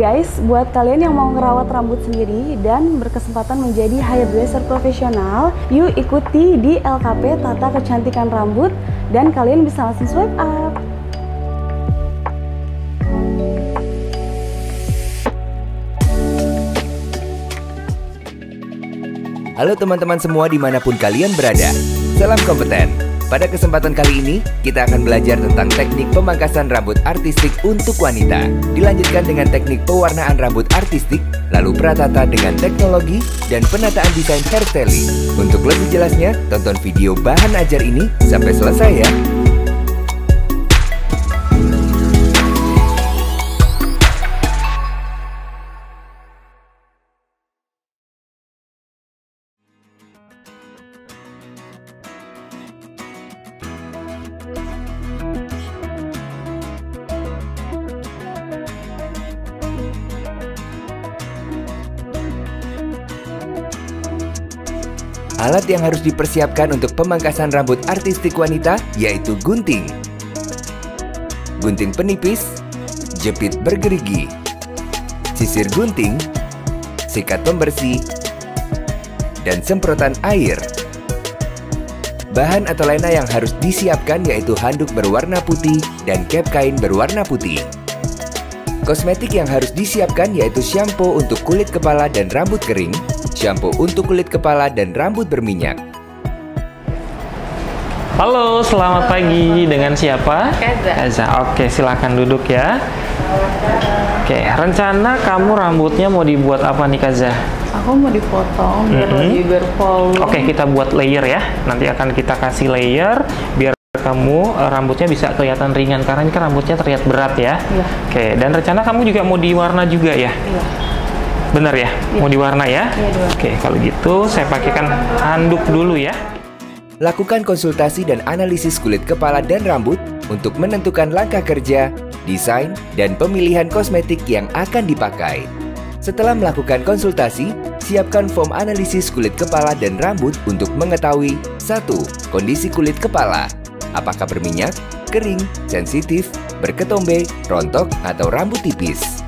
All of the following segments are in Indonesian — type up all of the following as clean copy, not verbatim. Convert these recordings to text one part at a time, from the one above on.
guys, buat kalian yang mau ngerawat rambut sendiri dan berkesempatan menjadi hairdresser profesional, yuk ikuti di LKP Tata Kecantikan Rambut dan kalian bisa langsung swipe up. Halo teman-teman semua dimanapun kalian berada, salam kompeten. Pada kesempatan kali ini, kita akan belajar tentang teknik pemangkasan rambut artistik untuk wanita. Dilanjutkan dengan teknik pewarnaan rambut artistik, lalu pratata dengan teknologi dan penataan desain hairstyling. Untuk lebih jelasnya, tonton video bahan ajar ini sampai selesai ya. Alat yang harus dipersiapkan untuk pemangkasan rambut artistik wanita yaitu gunting, gunting penipis, jepit bergerigi, sisir gunting, sikat pembersih, dan semprotan air. Bahan atau lena yang harus disiapkan yaitu handuk berwarna putih dan cap kain berwarna putih. Kosmetik yang harus disiapkan yaitu shampoo untuk kulit kepala dan rambut kering, shampoo untuk kulit kepala dan rambut berminyak. Halo, selamat pagi. Dengan siapa? Kaza. Oke, silahkan duduk ya. Oke, rencana kamu rambutnya mau dibuat apa nih, Kaza? Aku mau dipotong biar volume. Oke, kita buat layer ya. Nanti akan kita kasih layer biar kamu rambutnya bisa kelihatan ringan karena ini kan rambutnya terlihat berat ya. Iya. Oke, dan rencana kamu juga mau diwarna juga ya? Iya. Bener ya? Iya. Mau diwarna ya? Iya. Oke, kalau gitu saya pakaikan handuk dulu ya. Lakukan konsultasi dan analisis kulit kepala dan rambut untuk menentukan langkah kerja, desain, dan pemilihan kosmetik yang akan dipakai. Setelah melakukan konsultasi, siapkan form analisis kulit kepala dan rambut untuk mengetahui 1. Kondisi kulit kepala. Apakah berminyak, kering, sensitif, berketombe, rontok, atau rambut tipis?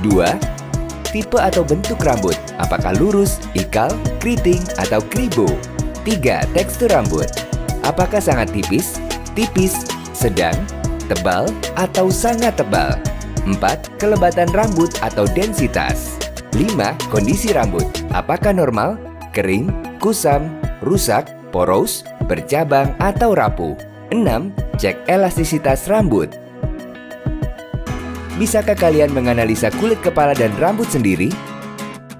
2. Tipe atau bentuk rambut. Apakah lurus, ikal, keriting, atau kribo? 3. Tekstur rambut. Apakah sangat tipis, sedang, tebal, atau sangat tebal? 4. Kelebatan rambut atau densitas. 5. Kondisi rambut. Apakah normal, kering, kusam, rusak, poros, bercabang, atau rapuh? 6. Cek elastisitas rambut. Bisakah kalian menganalisa kulit kepala dan rambut sendiri?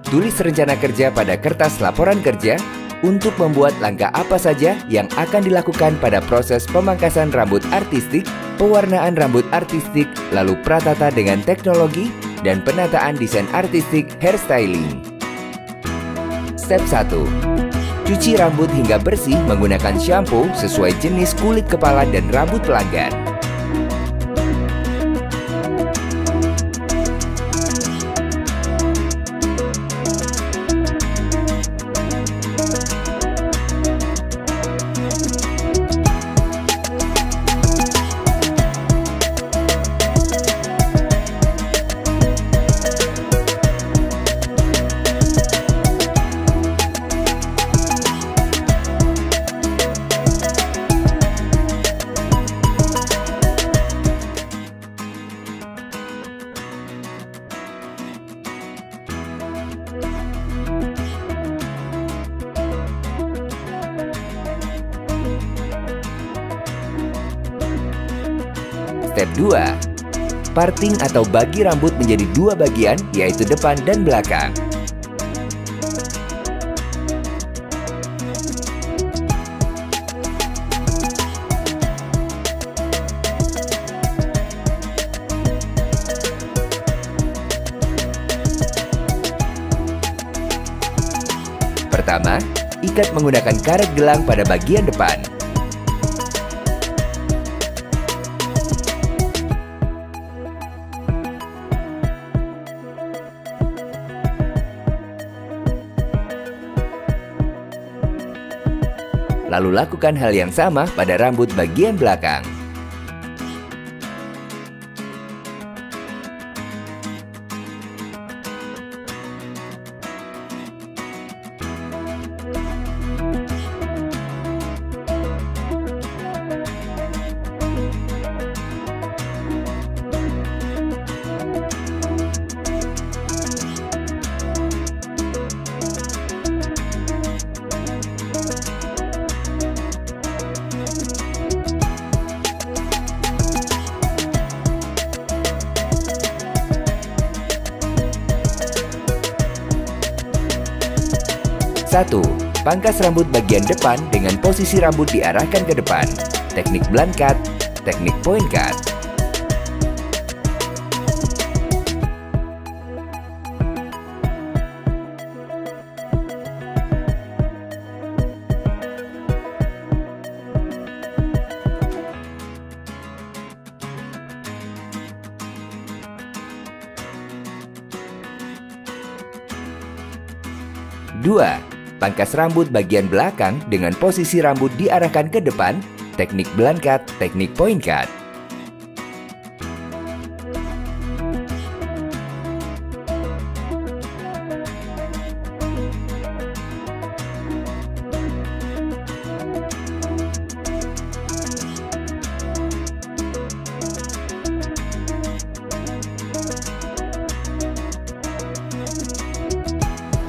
Tulis rencana kerja pada kertas laporan kerja untuk membuat langkah apa saja yang akan dilakukan pada proses pemangkasan rambut artistik, pewarnaan rambut artistik, lalu pratata dengan teknologi, dan penataan desain artistik hairstyling. Step 1. Cuci rambut hingga bersih menggunakan shampoo sesuai jenis kulit kepala dan rambut pelanggan. Step 2. Parting atau bagi rambut menjadi 2 bagian, yaitu depan dan belakang. Pertama, ikat menggunakan karet gelang pada bagian depan. Lalu lakukan hal yang sama pada rambut bagian belakang. 1. Pangkas rambut bagian depan dengan posisi rambut diarahkan ke depan. Teknik blunt cut, teknik point cut. 2. Pangkas rambut bagian belakang dengan posisi rambut diarahkan ke depan, teknik blunt cut, teknik point cut.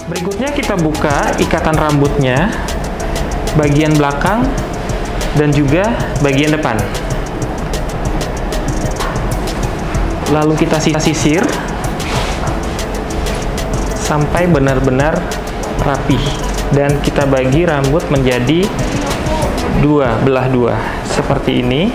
Berikutnya kita buka ikatan rambutnya, bagian belakang dan juga bagian depan. Lalu kita sisir sampai benar-benar rapi, dan kita bagi rambut menjadi belah dua seperti ini.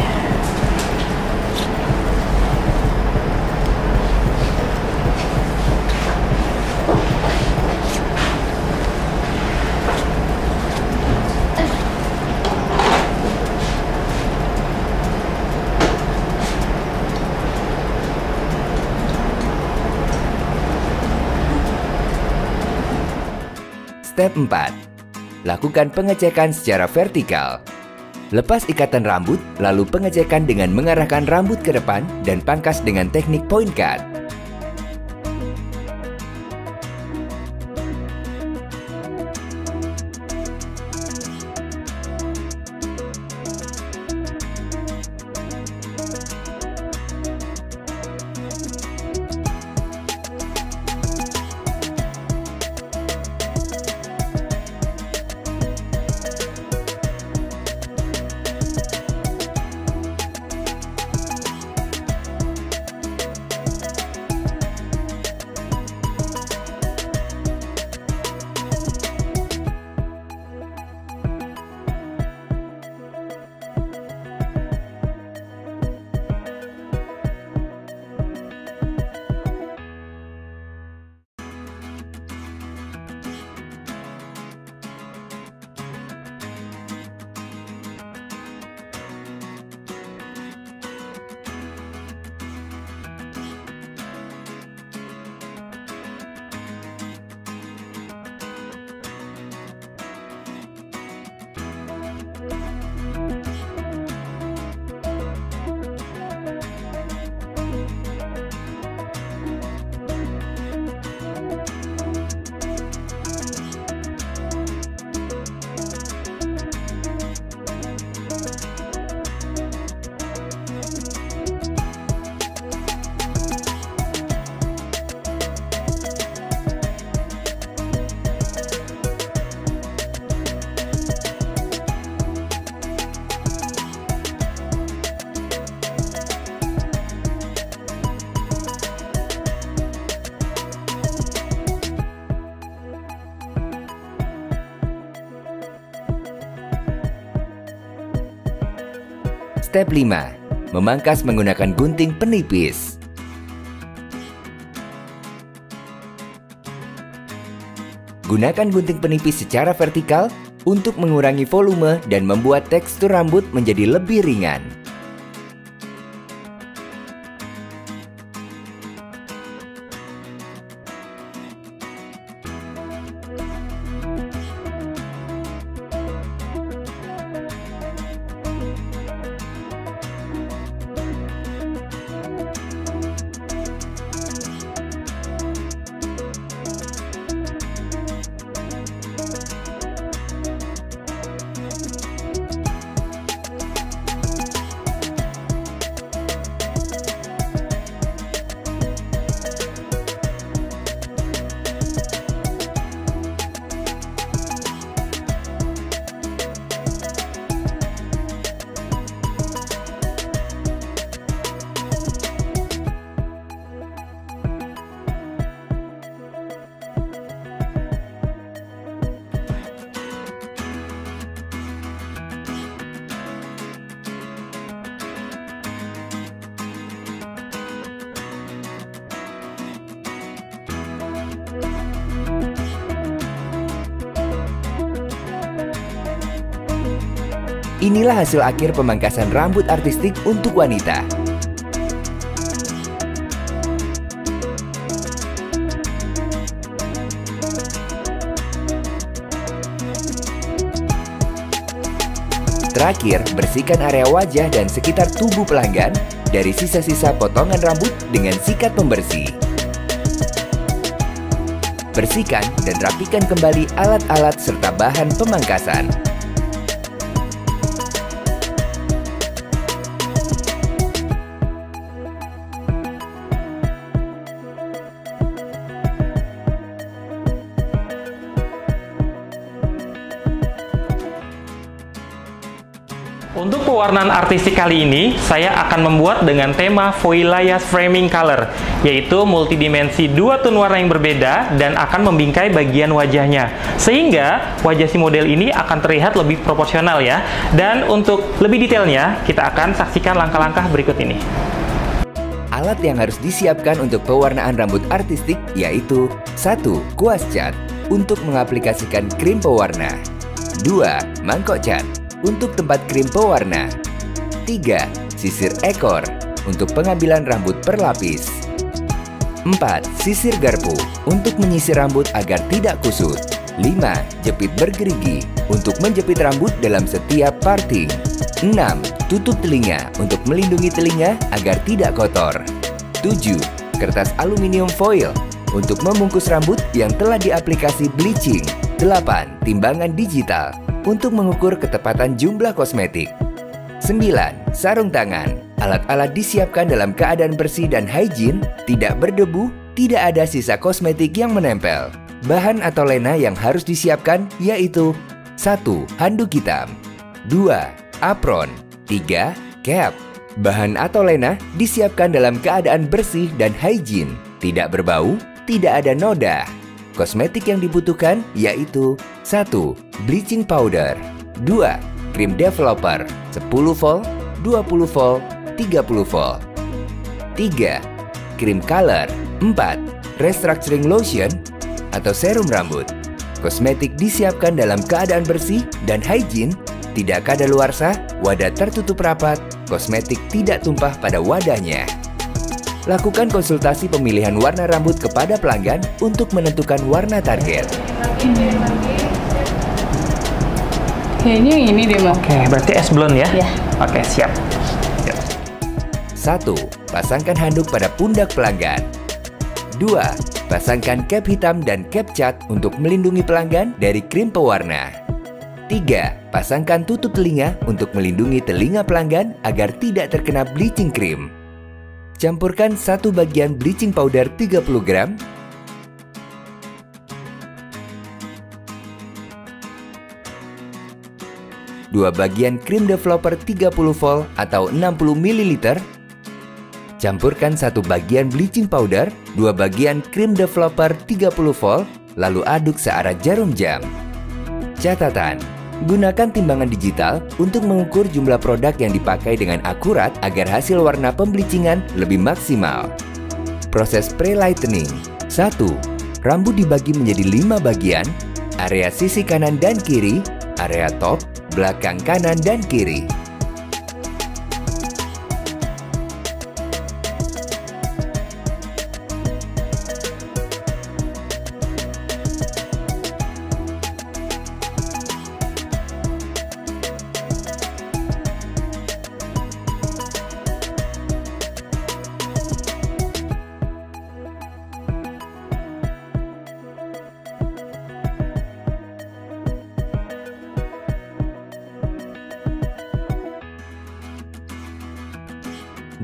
Step 4. Lakukan pengecekan secara vertikal. Lepas ikatan rambut, lalu pengecekan dengan mengarahkan rambut ke depan dan pangkas dengan teknik point cut. Step 5. Memangkas menggunakan gunting penipis. Gunakan gunting penipis secara vertikal untuk mengurangi volume dan membuat tekstur rambut menjadi lebih ringan. Inilah hasil akhir pemangkasan rambut artistik untuk wanita. Terakhir, bersihkan area wajah dan sekitar tubuh pelanggan dari sisa-sisa potongan rambut dengan sikat pembersih. Bersihkan dan rapikan kembali alat-alat serta bahan pemangkasan. Untuk pewarnaan artistik kali ini, saya akan membuat dengan tema Foilayas Framing Color, yaitu multidimensi dua tone warna yang berbeda dan akan membingkai bagian wajahnya. Sehingga wajah si model ini akan terlihat lebih proporsional ya. Dan untuk lebih detailnya, kita akan saksikan langkah-langkah berikut ini. Alat yang harus disiapkan untuk pewarnaan rambut artistik yaitu 1. Kuas cat untuk mengaplikasikan krim pewarna. 2. Mangkok cat untuk tempat krim pewarna. 3. Sisir ekor untuk pengambilan rambut per lapis. 4. Sisir garpu untuk menyisir rambut agar tidak kusut. 5. Jepit bergerigi untuk menjepit rambut dalam setiap parting. 6. Tutup telinga untuk melindungi telinga agar tidak kotor. 7. Kertas aluminium foil untuk membungkus rambut yang telah diaplikasi bleaching. 8. Timbangan digital untuk mengukur ketepatan jumlah kosmetik. 9. Sarung tangan. Alat-alat disiapkan dalam keadaan bersih dan hygiene, tidak berdebu, tidak ada sisa kosmetik yang menempel. Bahan atau lena yang harus disiapkan yaitu 1. Handuk hitam. 2. Apron. 3. Cap. Bahan atau lena disiapkan dalam keadaan bersih dan hygiene, tidak berbau, tidak ada noda. Kosmetik yang dibutuhkan yaitu 1. Bleaching powder. 2. Krim developer 10 volt, 20 volt, 30 volt. 3. Krim color. 4. Restructuring lotion atau serum rambut. Kosmetik disiapkan dalam keadaan bersih dan hygiene, tidak kadaluarsa, wadah tertutup rapat, kosmetik tidak tumpah pada wadahnya. Lakukan konsultasi pemilihan warna rambut kepada pelanggan untuk menentukan warna target. Kayaknya yang ini deh, Bang. Oke, berarti es blonde ya? Iya. Oke, siap. 1. Pasangkan handuk pada pundak pelanggan. 2. Pasangkan cap hitam dan cap cat untuk melindungi pelanggan dari krim pewarna. 3. Pasangkan tutup telinga untuk melindungi telinga pelanggan agar tidak terkena bleaching cream. Campurkan 1 bagian bleaching powder 30 gram, 2 bagian krim developer 30 volt atau 60 ml, campurkan 1 bagian bleaching powder, 2 bagian krim developer 30 volt, lalu aduk searah jarum jam. Catatan: gunakan timbangan digital untuk mengukur jumlah produk yang dipakai dengan akurat agar hasil warna pembleachingan lebih maksimal. Proses pre-lightening. 1. Rambut dibagi menjadi 5 bagian, area sisi kanan dan kiri, area top, belakang kanan dan kiri.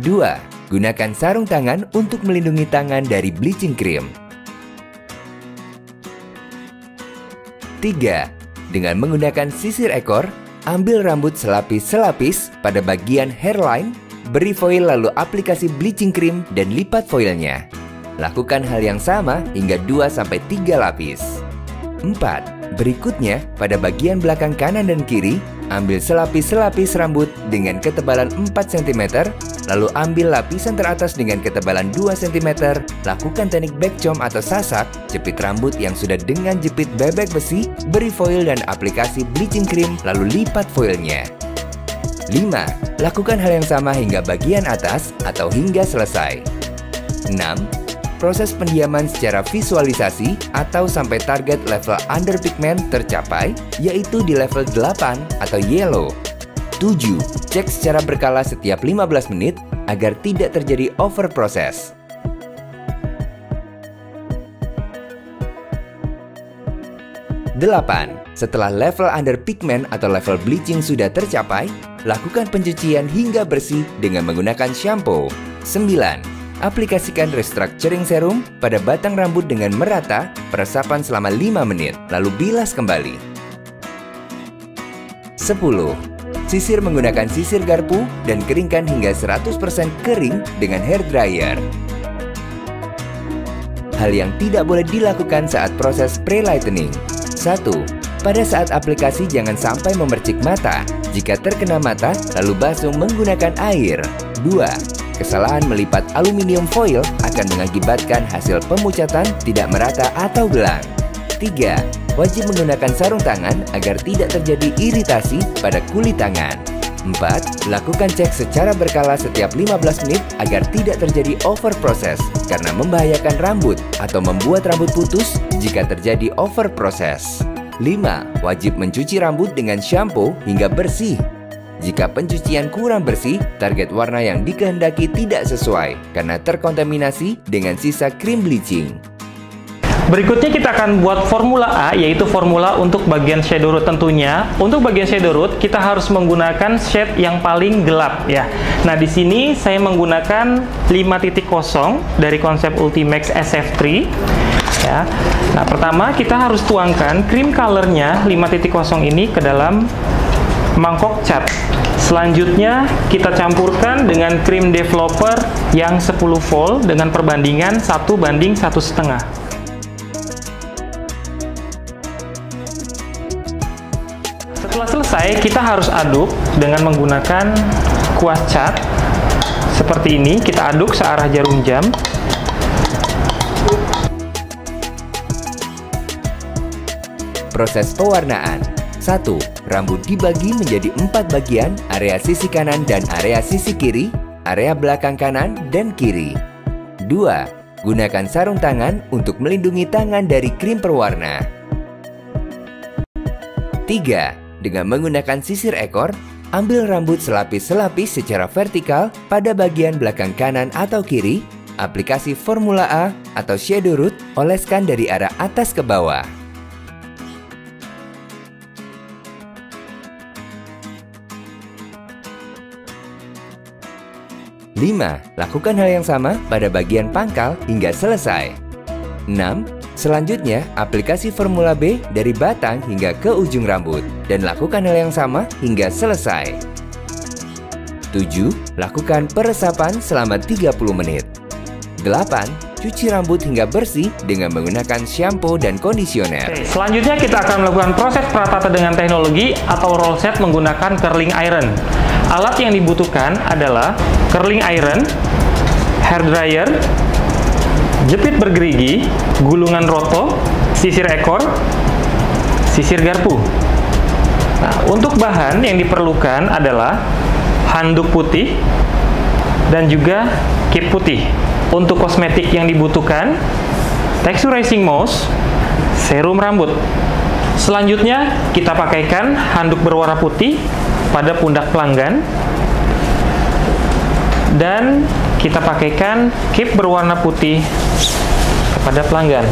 2. Gunakan sarung tangan untuk melindungi tangan dari bleaching cream. 3. Dengan menggunakan sisir ekor, ambil rambut selapis-selapis pada bagian hairline, beri foil lalu aplikasi bleaching cream dan lipat foilnya. Lakukan hal yang sama hingga 2-3 lapis. 4. Berikutnya, pada bagian belakang kanan dan kiri, ambil selapis-selapis rambut dengan ketebalan 4 cm, lalu ambil lapisan teratas dengan ketebalan 2 cm, lakukan teknik backcomb atau sasak, jepit rambut yang sudah dengan jepit bebek besi, beri foil dan aplikasi bleaching cream, lalu lipat foilnya. 5. Lakukan hal yang sama hingga bagian atas atau hingga selesai. 6. Proses pendiaman secara visualisasi atau sampai target level underpigment tercapai, yaitu di level 8 atau yellow. 7. Cek secara berkala setiap 15 menit agar tidak terjadi overproses. 8. Setelah level underpigment atau level bleaching sudah tercapai, lakukan pencucian hingga bersih dengan menggunakan shampoo. 9. Aplikasikan restructuring serum pada batang rambut dengan merata, peresapan selama 5 menit, lalu bilas kembali. 10. Sisir menggunakan sisir garpu dan keringkan hingga 100% kering dengan hair dryer. Hal yang tidak boleh dilakukan saat proses pre-lightening. 1. Pada saat aplikasi jangan sampai memercik mata. Jika terkena mata, lalu basuh menggunakan air. 2. Kesalahan melipat aluminium foil akan mengakibatkan hasil pemucatan tidak merata atau belang. 3. Wajib menggunakan sarung tangan agar tidak terjadi iritasi pada kulit tangan. 4. Lakukan cek secara berkala setiap 15 menit agar tidak terjadi overproses karena membahayakan rambut atau membuat rambut putus jika terjadi overproses. 5. Wajib mencuci rambut dengan shampoo hingga bersih. Jika pencucian kurang bersih, target warna yang dikehendaki tidak sesuai karena terkontaminasi dengan sisa krim bleaching. Berikutnya kita akan buat formula A, yaitu formula untuk bagian shadow root tentunya. Untuk bagian shadow root, kita harus menggunakan shade yang paling gelap ya. Nah, di sini saya menggunakan 5.0 dari konsep Ultimax SF3 ya. Nah, pertama kita harus tuangkan cream colornya 5.0 ini ke dalam mangkok cat. Selanjutnya kita campurkan dengan cream developer yang 10 volt dengan perbandingan 1:1,5. Setelah selesai, kita harus aduk dengan menggunakan kuas cat seperti ini. Kita aduk searah jarum jam. Proses pewarnaan. 1. Rambut dibagi menjadi 4 bagian, area sisi kanan dan area sisi kiri, area belakang kanan dan kiri. 2. Gunakan sarung tangan untuk melindungi tangan dari krim perwarna. 3. Dengan menggunakan sisir ekor, ambil rambut selapis-selapis secara vertikal pada bagian belakang kanan atau kiri, aplikasi formula A atau shadow root, oleskan dari arah atas ke bawah. 5. Lakukan hal yang sama pada bagian pangkal hingga selesai. 6. Selanjutnya, aplikasi formula B dari batang hingga ke ujung rambut dan lakukan hal yang sama hingga selesai. 7. Lakukan peresapan selama 30 menit. 8. Cuci rambut hingga bersih dengan menggunakan shampoo dan kondisioner. Selanjutnya kita akan melakukan proses peratata dengan teknologi atau roll set menggunakan curling iron. Alat yang dibutuhkan adalah curling iron, hair dryer, jepit bergerigi, gulungan roto, sisir ekor, sisir garpu. Nah, untuk bahan yang diperlukan adalah handuk putih dan juga kip putih. Untuk kosmetik yang dibutuhkan, texturizing mousse, serum rambut. Selanjutnya, kita pakaikan handuk berwarna putih pada pundak pelanggan dan kita pakaikan kip berwarna putih kepada pelanggan.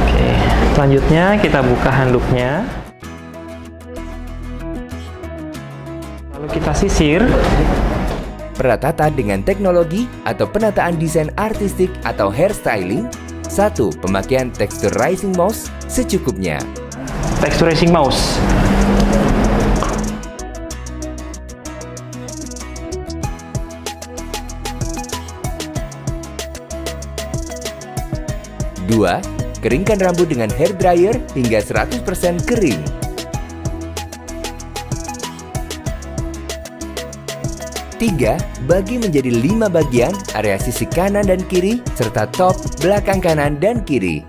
Oke, selanjutnya kita buka handuknya. Lalu kita sisir. Peratata dengan teknologi atau penataan desain artistik atau hairstyling. 1. Pemakaian texturizing mousse secukupnya. Texturizing mousse. Dua, keringkan rambut dengan hair dryer hingga 100% kering. 3. Bagi menjadi 5 bagian, area sisi kanan dan kiri, serta top, belakang kanan dan kiri.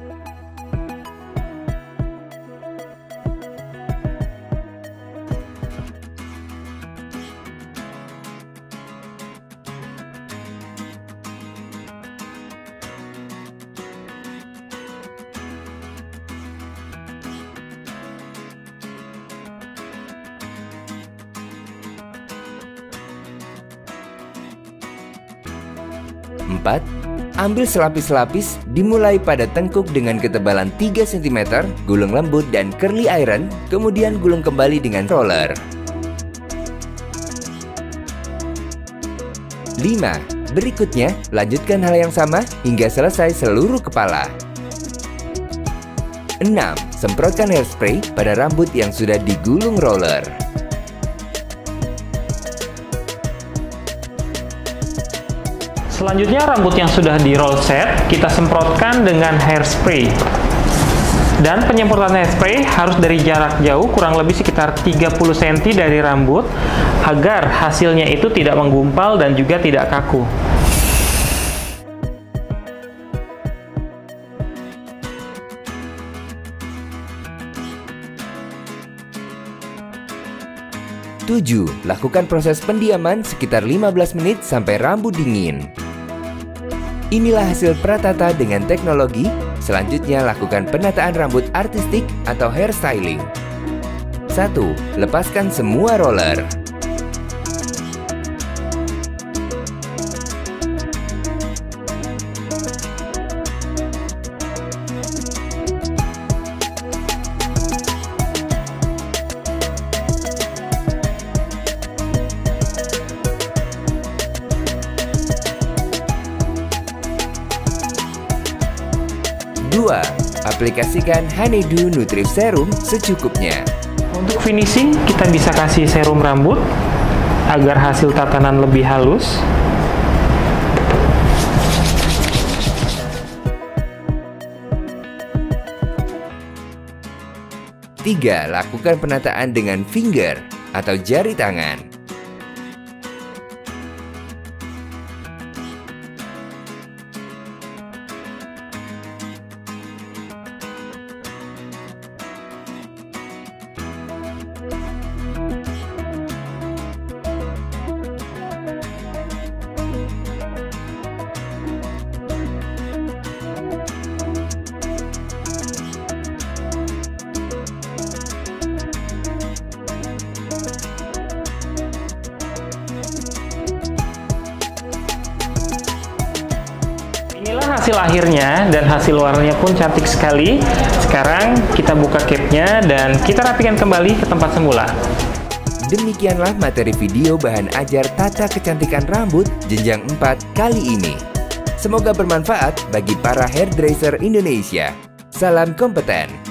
4. Ambil selapis-selapis, dimulai pada tengkuk dengan ketebalan 3 cm, gulung lembut dan curly iron, kemudian gulung kembali dengan roller. 5. Berikutnya, lanjutkan hal yang sama hingga selesai seluruh kepala. 6. Semprotkan hairspray pada rambut yang sudah digulung roller. Selanjutnya rambut yang sudah di roll set, kita semprotkan dengan hairspray. Dan penyemprotan hairspray harus dari jarak jauh, kurang lebih sekitar 30 cm dari rambut, agar hasilnya itu tidak menggumpal dan juga tidak kaku. Tujuh, lakukan proses pendiaman sekitar 15 menit sampai rambut dingin. Inilah hasil pratata dengan teknologi. Selanjutnya lakukan penataan rambut artistik atau hairstyling. 1. Lepaskan semua roller. 2. Aplikasikan Honeydew Nutritive Serum secukupnya. Untuk finishing, kita bisa kasih serum rambut agar hasil tatanan lebih halus. Tiga, lakukan penataan dengan finger atau jari tangan. Inilah hasil akhirnya, dan hasil warnanya pun cantik sekali. Sekarang kita buka capnya dan kita rapikan kembali ke tempat semula. Demikianlah materi video bahan ajar tata kecantikan rambut jenjang 4 kali ini. Semoga bermanfaat bagi para hairdresser Indonesia. Salam kompeten!